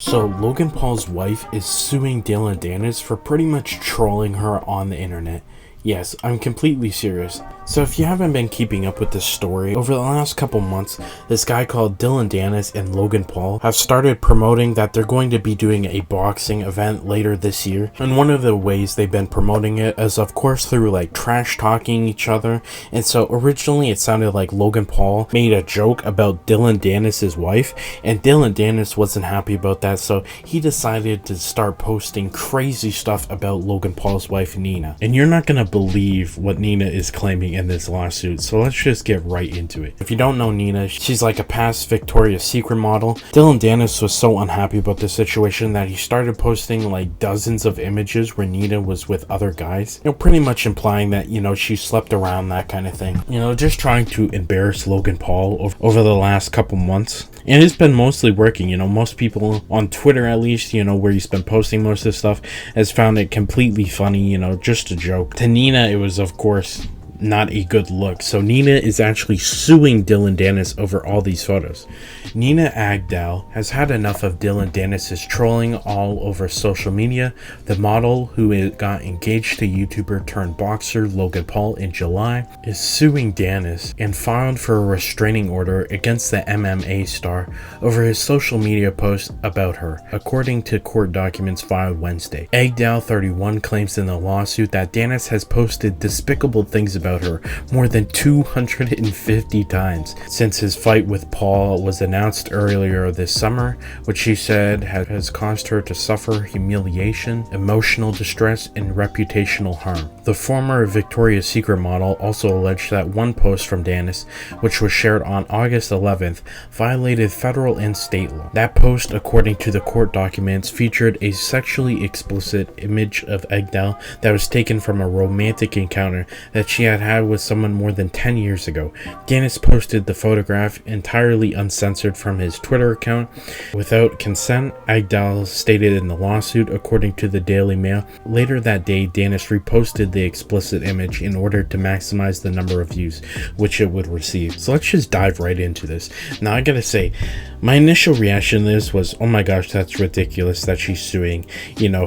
So Logan Paul's wife is suing Dillon Danis for pretty much trolling her on the internet. Yes, I'm completely serious. So if you haven't been keeping up with this story, over the last couple months, this guy called Dillon Danis and Logan Paul have started promoting that they're going to be doing a boxing event later this year. And one of the ways they've been promoting it is of course through like trash talking each other. And so originally it sounded like Logan Paul made a joke about Dillon Danis' wife, and Dillon Danis wasn't happy about that, so he decided to start posting crazy stuff about Logan Paul's wife Nina. And you're not gonna believe what Nina is claiming in this lawsuit, so let's just get right into it. If you don't know Nina, she's like a past Victoria's Secret model. Dillon Danis was so unhappy about the situation that he started posting like dozens of images where Nina was with other guys, pretty much implying that, she slept around, that kind of thing. Just trying to embarrass Logan Paul over the last couple months. And it's been mostly working. Most people on Twitter, at least, where he's been posting most of this stuff, has found it completely funny, just a joke. To Nina, it was, of course, not a good look. So Nina is actually suing Dillon Danis over all these photos. Nina Agdal has had enough of Dillon Danis' trolling all over social media. The model, who got engaged to YouTuber turned boxer Logan Paul in July, is suing Danis and filed for a restraining order against the MMA star over his social media posts about her, according to court documents filed Wednesday. Agdal, 31, claims in the lawsuit that Danis has posted despicable things about her more than 250 times since his fight with Paul was announced earlier this summer, which she said has caused her to suffer humiliation, emotional distress, and reputational harm. The former Victoria's Secret model also alleged that one post from Danis, which was shared on August 11th, violated federal and state law. That post, according to the court documents, featured a sexually explicit image of Agdal that was taken from a romantic encounter that she had with someone more than 10 years ago. Danis posted the photograph entirely uncensored from his Twitter account without consent, Agdal stated in the lawsuit, according to the Daily Mail. Later that day, Danis reposted the explicit image in order to maximize the number of views which it would receive. So let's just dive right into this. Now I gotta say, my initial reaction to this was, oh my gosh, that's ridiculous that she's suing,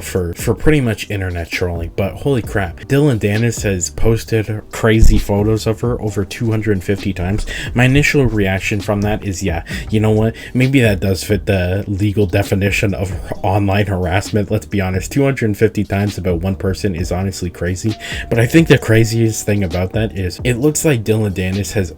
for pretty much internet trolling. But holy crap, Dillon Danis has posted crazy photos of her over 250 times. My initial reaction from that is, yeah, you know what, maybe that does fit the legal definition of online harassment. Let's be honest, 250 times about one person is honestly crazy. But I think the craziest thing about that is it looks like Dillon Danis has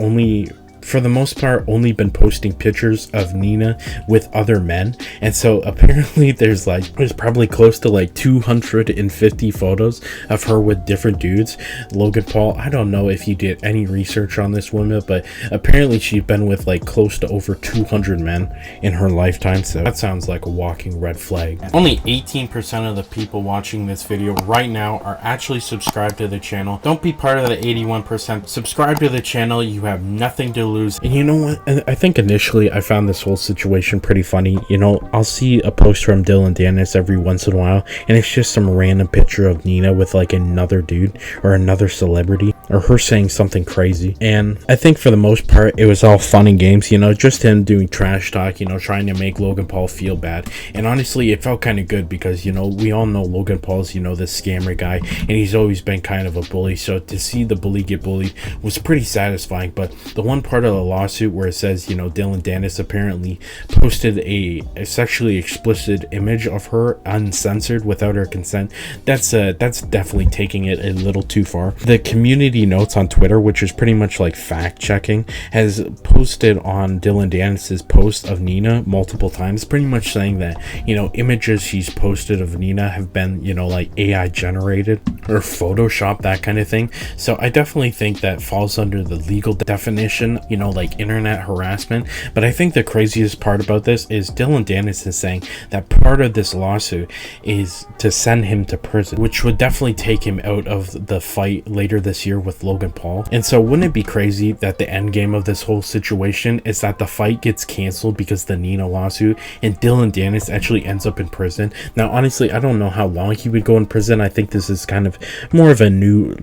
for the most part only been posting pictures of Nina with other men, and so apparently there's probably close to like 250 photos of her with different dudes. Logan Paul, I don't know if you did any research on this woman, but apparently she's been with like close to over 200 men in her lifetime, so that sounds like a walking red flag. Only 18% of the people watching this video right now are actually subscribed to the channel. Don't be part of the 81%. Subscribe to the channel, you have nothing to lose. And you know what, I think initially I found this whole situation pretty funny. I'll see a post from Dillon Danis every once in a while, and it's just some random picture of Nina with like another dude or another celebrity, or her saying something crazy. And I think for the most part it was all fun and games, just him doing trash talk, trying to make Logan Paul feel bad. And honestly, it felt kind of good because we all know Logan Paul's this scammer guy, and he's always been kind of a bully, so to see the bully get bullied was pretty satisfying. But the one part of the lawsuit where it says Dillon Danis apparently posted a sexually explicit image of her uncensored without her consent, that's definitely taking it a little too far. The community notes on Twitter, which is pretty much like fact checking, has posted on Dillon Danis's post of Nina multiple times, pretty much saying that images she's posted of Nina have been like AI generated or Photoshop, that kind of thing. So I definitely think that falls under the legal definition, like internet harassment. But I think the craziest part about this is Dillon Danis is saying that part of this lawsuit is to send him to prison, which would definitely take him out of the fight later this year with Logan Paul. And so wouldn't it be crazy that the end game of this whole situation is that the fight gets canceled because of the Nina lawsuit and Dillon Danis actually ends up in prison? Now honestly, I don't know how long he would go in prison. I think this is kind of more of a new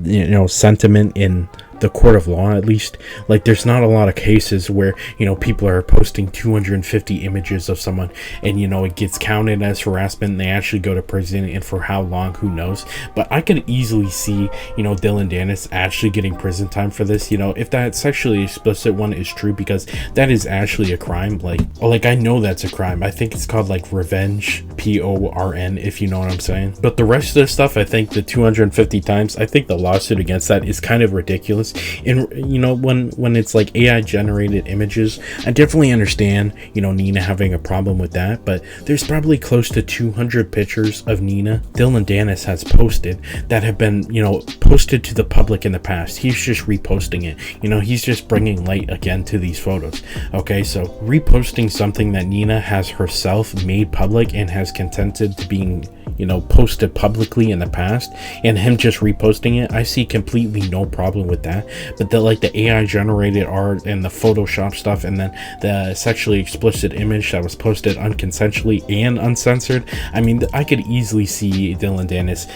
sentiment in the court of law, at least, like there's not a lot of cases where, you know, people are posting 250 images of someone and, you know, it gets counted as harassment and they actually go to prison, and for how long, who knows. But I could easily see, you know, Dillon Danis actually getting prison time for this, you know, if that sexually explicit one is true, because that is actually a crime. Like I know that's a crime. I think it's called like revenge, PORN, if you know what I'm saying. But the rest of the stuff, I think the 250 times, I think the lawsuit against that is kind of ridiculous. And, you know, when it's like AI generated images, I definitely understand, you know, Nina having a problem with that, but there's probably close to 200 pictures of Nina Dillon Danis has posted that have been, you know, posted to the public in the past. He's just reposting it. You know, he's just bringing light again to these photos. Okay, so reposting something that Nina has herself made public and has consented to being, you know, posted publicly in the past, and him just reposting it, I see completely no problem with that. But the AI generated art and the Photoshop stuff, and then the sexually explicit image that was posted unconsensually and uncensored, I mean, I could easily see Dillon Danis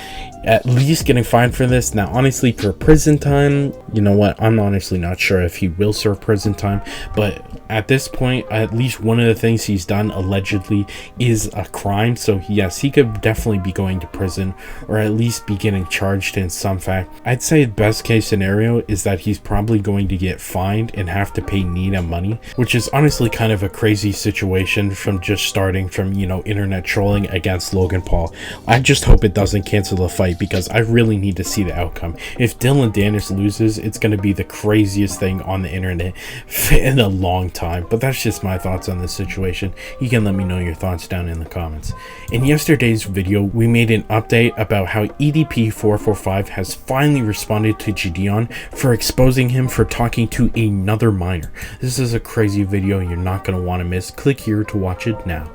at least getting fined for this. Now, honestly, for prison time, you know what, I'm honestly not sure if he will serve prison time, but at this point, at least one of the things he's done allegedly is a crime. So yes, he could definitely be going to prison, or at least be getting charged in some fact. I'd say the best case scenario is that he's probably going to get fined and have to pay Nina money, which is honestly kind of a crazy situation from just starting from, you know, internet trolling against Logan Paul. I just hope it doesn't cancel the fight, because I really need to see the outcome. If Dillon Danis loses, it's going to be the craziest thing on the internet in a long time. But that's just my thoughts on this situation. You can let me know your thoughts down in the comments. In yesterday's video, we made an update about how EDP445 has finally responded to Gideon for exposing him for talking to another minor. This is a crazy video you're not going to want to miss. Click here to watch it now.